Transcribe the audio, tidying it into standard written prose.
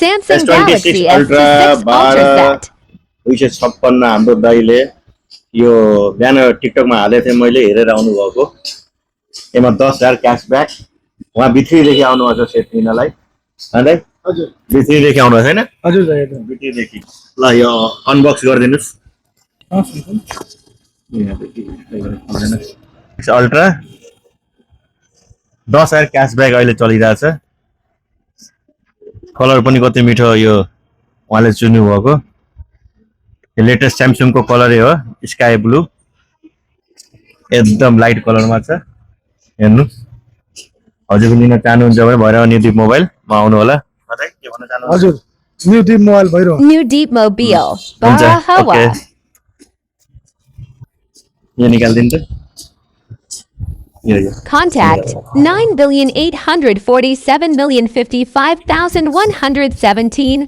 Samsung Galaxy S26 Ultra S6 Ultra Set. 256 हाम्रो दाइले यो बिहान टिकटकमा हालेको थिएँ मैले हेरेर आउनुभएको यसमा 10,000 क्यासब्याक उहाँ भित्रीदेखि आउनुभएको छ सेट लिनलाई है हजुर भित्रीदेखि आउनु छैन हजुर दाइ हजुर भित्रीदेखि ल यो अनबक्स गरिदिनुहोस् अल्ट्रा 10,000 क्यासब्याक अहिले चलिरहेछ कलर पनि कति मिठो यो उहाँले चुन्नु भएको लेटेस्ट स्यामसङको कलरै हो स्काई ब्लू एकदम लाइट कलरमा छ हेर्नु हजुर लिन चाहनुहुन्छ भने भएर न्युदिप मोबाइलमा आउनु होला के भन्न चाहनुहुन्छ हजुर न्यू डिप मोबाइल भइरो New Deep Mobile. Bahawa. यो निकाल्दिनु यो Contact 9,847,055,117